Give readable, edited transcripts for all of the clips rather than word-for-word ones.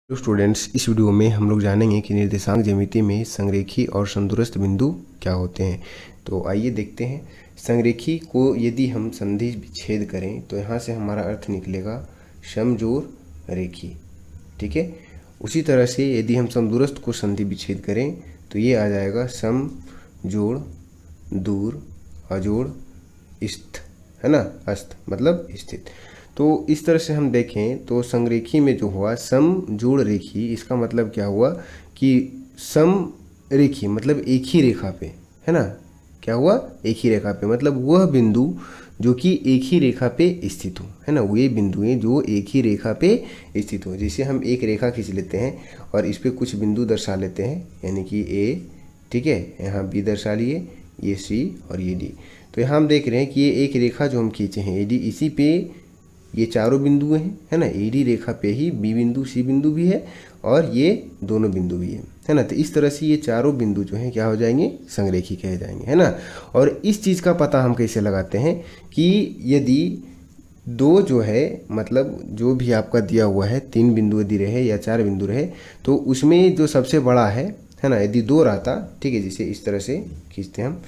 तो स्टूडेंट्स, इस वीडियो में हम लोग जानेंगे कि निर्देशांक ज्यामिति में संरेखी और समदूरस्थ बिंदु क्या होते हैं। तो आइए देखते हैं। संरेखी को यदि हम संधि विच्छेद करें तो यहाँ से हमारा अर्थ निकलेगा समजोड़ रेखी, ठीक है। उसी तरह से यदि हम समदूरस्थ को संधि विच्छेद करें तो ये आ जाएगा सम जोड़ दूर अजोड़ स्थ, है ना। अस्थ मतलब स्थित। तो इस तरह से हम देखें तो संरेखी में जो हुआ सम जोड़ रेखी, इसका मतलब क्या हुआ कि सम रेखी मतलब एक ही रेखा पे, है ना। क्या हुआ? एक ही रेखा पे, मतलब वह बिंदु जो कि एक ही रेखा पे स्थित हो, है ना। वे बिंदुएं जो एक ही रेखा पे स्थित हो। जैसे हम एक रेखा खींच लेते हैं और इस पे कुछ बिंदु दर्शा लेते हैं, यानी कि ए, ठीक है, यहाँ बी दर्शा लिए, ये सी और ये डी। तो यहाँ हम देख रहे हैं कि ये एक रेखा जो हम खींचे हैं ए डी, इसी पे ये चारों बिंदु हैं, है ना। ए डी रेखा पे ही बी बिंदु सी बिंदु भी है और ये दोनों बिंदु भी है ना। तो इस तरह से ये चारों बिंदु जो हैं क्या हो जाएंगे? संरेखी कहे जाएंगे, है ना। और इस चीज़ का पता हम कैसे लगाते हैं कि यदि दो जो है, मतलब जो भी आपका दिया हुआ है, 3 बिंदु यदि रहे या 4 बिंदु रहे, तो उसमें जो सबसे बड़ा है ना, यदि 2 रहता, ठीक है, जिसे इस तरह से खींचते हैं हम।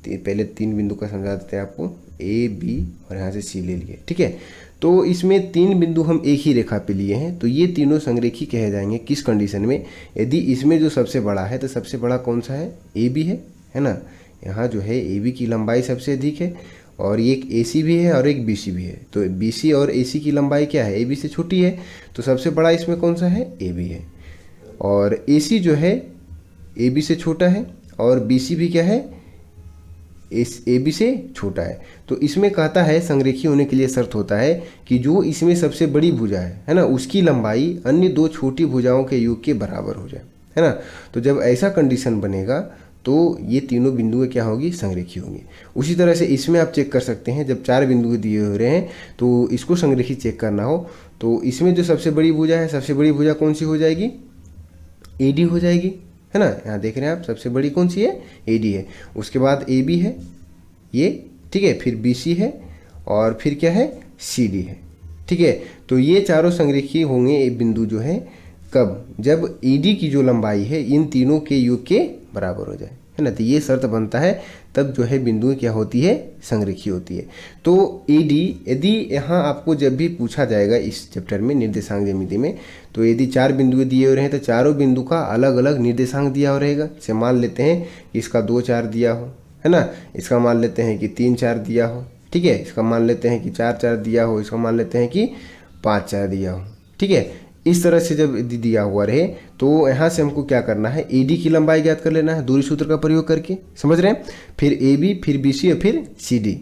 पहले 3 बिंदु का समझा देते हैं आपको, ए बी और यहाँ से सी ले लिए, ठीक है। तो इसमें 3 बिंदु हम एक ही रेखा पे लिए हैं, तो ये तीनों संरेखी कहे जाएंगे। किस कंडीशन में? यदि इसमें जो सबसे बड़ा है, तो सबसे बड़ा कौन सा है? ए बी है ना। यहाँ जो है ए बी की लंबाई सबसे अधिक है और एक ए सी भी है और एक बी सी भी है। तो बी सी और ए सी की लंबाई क्या है? ए बी से छोटी है, तो सबसे बड़ा इसमें कौन सा है? ए बी है। और ए सी जो है ए बी से छोटा है और बी सी भी क्या है? इस ए बी से छोटा है। तो इसमें कहता है संरेखी होने के लिए शर्त होता है कि जो इसमें सबसे बड़ी भुजा है ना, उसकी लंबाई अन्य 2 छोटी भुजाओं के योग के बराबर हो जाए, है ना। तो जब ऐसा कंडीशन बनेगा तो ये तीनों बिंदुएं क्या होगी? संरेखी होंगी। उसी तरह से इसमें आप चेक कर सकते हैं, जब 4 बिंदु दिए हो रहे हैं तो इसको संरेखी चेक करना हो तो इसमें जो सबसे बड़ी भुजा है, सबसे बड़ी भुजा कौन सी हो जाएगी? ए डी हो जाएगी, है ना। यहाँ देख रहे हैं आप, सबसे बड़ी कौन सी है? ए डी है। उसके बाद ए बी है ये, ठीक है, फिर बी सी है और फिर क्या है? सी डी है, ठीक है। तो ये चारों संरेखी होंगे एक बिंदु जो है कब? जब ई डी की जो लंबाई है इन तीनों के योग के बराबर हो जाए, है ना। तो ये शर्त बनता है, तब जो है बिंदु क्या होती है? संरेखी होती है। तो ए डी, यदि यहाँ आपको जब भी पूछा जाएगा इस चैप्टर में निर्देशांक ज्यामिति में, तो यदि 4 बिंदु दिए हुए रहे तो चारों बिंदु का अलग अलग निर्देशांक दिया हुआ रहेगा। जैसे मान लेते हैं कि इसका 2 4 दिया हो, है ना, इसका मान लेते हैं कि 3 4 दिया हो, ठीक है, इसका मान लेते हैं कि 4 4 दिया हो, इसका मान लेते हैं कि 5 4 दिया हो, ठीक है। इस तरह से जब दिया हुआ रहे तो यहाँ से हमको क्या करना है? ए डी की लंबाई ज्ञात कर लेना है दूरी सूत्र का प्रयोग करके, समझ रहे हैं। फिर ए बी, फिर बी सी और फिर सी डी।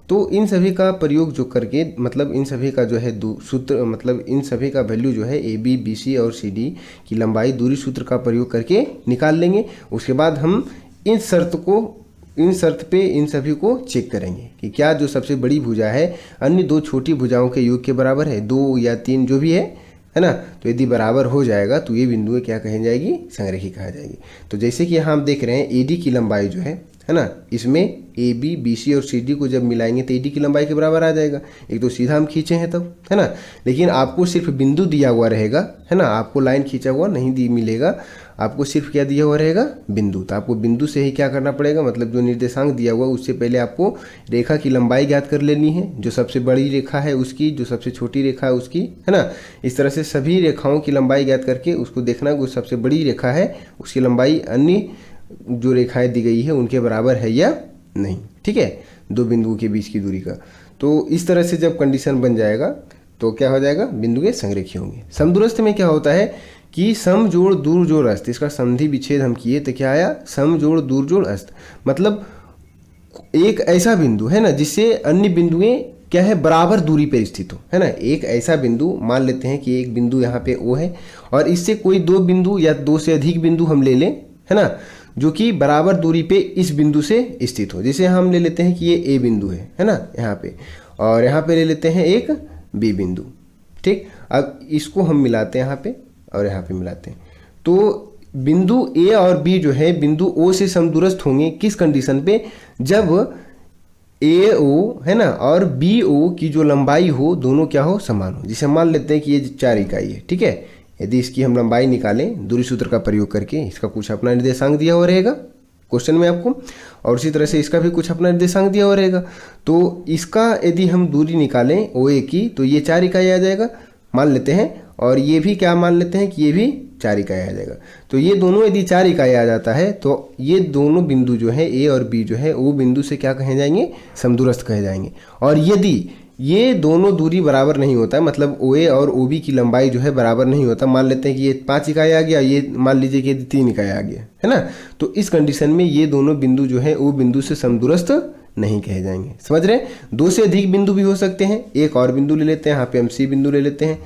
तो इन सभी का प्रयोग जो करके, मतलब इन सभी का जो है सूत्र, मतलब इन सभी का वैल्यू जो है ए बी बी सी और सी डी की लंबाई दूरी सूत्र का प्रयोग करके निकाल लेंगे। उसके बाद हम इन शर्त पे इन सभी को चेक करेंगे कि क्या जो सबसे बड़ी भुजा है अन्य 2 छोटी भुजाओं के योग के बराबर है, 2 या 3 जो भी है ना। तो यदि बराबर हो जाएगा तो ये बिंदुएं क्या कही जाएगी? संरेखी कहा जाएगी। तो जैसे कि यहाँ हम देख रहे हैं ए डी की लंबाई जो है ना, इसमें ए बी बी सी और सी डी को जब मिलाएंगे तो ए डी की लंबाई के बराबर आ जाएगा। एक तो सीधा हम खींचे हैं तब, है ना। लेकिन आपको सिर्फ बिंदु दिया हुआ रहेगा, है ना, आपको लाइन खींचा हुआ नहीं मिलेगा, आपको सिर्फ क्या दिया हुआ रहेगा? बिंदु। तो आपको बिंदु से ही क्या करना पड़ेगा? मतलब जो निर्देशांक दिया हुआ उससे पहले आपको रेखा की लंबाई ज्ञात कर लेनी है, जो सबसे बड़ी रेखा है उसकी, जो सबसे छोटी रेखा है उसकी, है ना। इस तरह से सभी रेखाओं की लंबाई ज्ञात करके उसको देखना वो सबसे बड़ी रेखा है उसकी लंबाई अन्य जो रेखाएं दी गई है उनके बराबर है या नहीं, ठीक है, 2 बिंदुओं के बीच की दूरी का। तो इस तरह से जब कंडीशन बन जाएगा तो क्या हो जाएगा? बिंदुएं संरेखी होंगे। समदूरस्थ में क्या होता है कि सम जोड़ दूर जोड़ अस्त, इसका संधि विच्छेद हम किए तो क्या आया? सम जोड़ दूर जोड़ अस्त, मतलब एक ऐसा बिंदु है ना जिससे अन्य बिंदुएं क्या है? बराबर दूरी पर स्थित हो, है ना। एक ऐसा बिंदु, मान लेते हैं कि एक बिंदु यहाँ पे O है और इससे कोई 2 बिंदु या 2 से अधिक बिंदु हम ले लें, है ना, जो कि बराबर दूरी पे इस बिंदु से स्थित हो। जैसे हम ले लेते हैं कि ये ए बिंदु है ना, यहाँ पे, और यहाँ पे ले लेते हैं एक बी बिंदु, ठीक। अब इसको हम मिलाते हैं यहाँ पे और यहाँ पे मिलाते हैं, तो बिंदु ए और बी जो है बिंदु ओ से समदूरस्थ होंगे। किस कंडीशन पे? जब ए ओ, है ना, और बी ओ की जो लंबाई हो दोनों क्या हो? समान हो। जिसे मान लेते हैं कि ये 4 इकाई है, ठीक है, यदि इसकी हम लंबाई निकालें दूरी सूत्र का प्रयोग करके, इसका कुछ अपना निर्देशांक दिया हुआ रहेगा क्वेश्चन में आपको, और उसी तरह से इसका भी कुछ अपना निर्देशांक दिया हुआ रहेगा। तो इसका यदि हम दूरी निकालें OA की तो ये 4 इकाई आ जाएगा मान लेते हैं, और ये भी क्या मान लेते हैं कि ये भी 4 इकाई आ जाएगा। तो ये दोनों यदि 4 इकाई आ जाता है तो ये दोनों बिंदु जो है A और B जो है वो बिंदु से क्या कहे जाएंगे, समदूरस्थ कहे जाएंगे। और यदि ये दोनों दूरी बराबर नहीं होता है, मतलब OA और OB की लंबाई जो है बराबर नहीं होता, मान लेते हैं कि ये 5 इकाई आ गया, ये मान लीजिए कि 3 इकाई आ गया, है ना, तो इस कंडीशन में ये दोनों बिंदु जो है वो बिंदु से समदूरस्थ नहीं कहे जाएंगे। समझ रहे हैं? 2 से अधिक बिंदु भी हो सकते हैं। एक और बिंदु ले लेते हैं, यहाँ पे हम C बिंदु ले लेते हैं।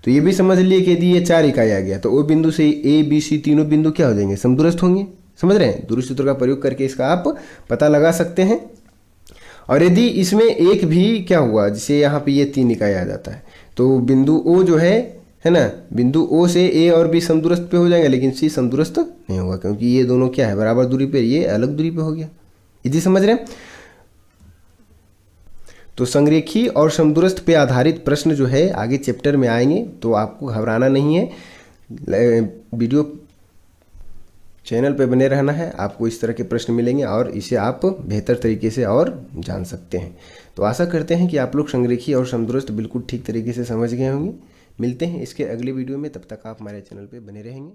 तो ये भी समझ लिए कि यदि ये 4 इकाई आ गया तो O बिंदु से A B C तीनों बिंदु क्या हो जाएंगे, समदूरस्थ होंगे। समझ रहे हैं? दूरी सूत्र का प्रयोग करके इसका आप पता लगा सकते हैं। और यदि इसमें एक भी क्या हुआ, जैसे यहाँ पे ये 3 इकाई आ जाता है, तो बिंदु O जो है ना, बिंदु O से A और B समदूरस्थ पे हो जाएंगे, लेकिन C समदूरस्थ नहीं होगा, क्योंकि ये दोनों क्या है, बराबर दूरी पे, ये अलग दूरी पे हो गया। यदि समझ रहे हैं? तो संरेखी और समदूरस्थ पे आधारित प्रश्न जो है आगे चैप्टर में आएंगे, तो आपको घबराना नहीं है, वीडियो चैनल पे बने रहना है, आपको इस तरह के प्रश्न मिलेंगे और इसे आप बेहतर तरीके से और जान सकते हैं। तो आशा करते हैं कि आप लोग संरेखी और समदूरस्थ बिल्कुल ठीक तरीके से समझ गए होंगे। मिलते हैं इसके अगले वीडियो में, तब तक आप हमारे चैनल पे बने रहेंगे।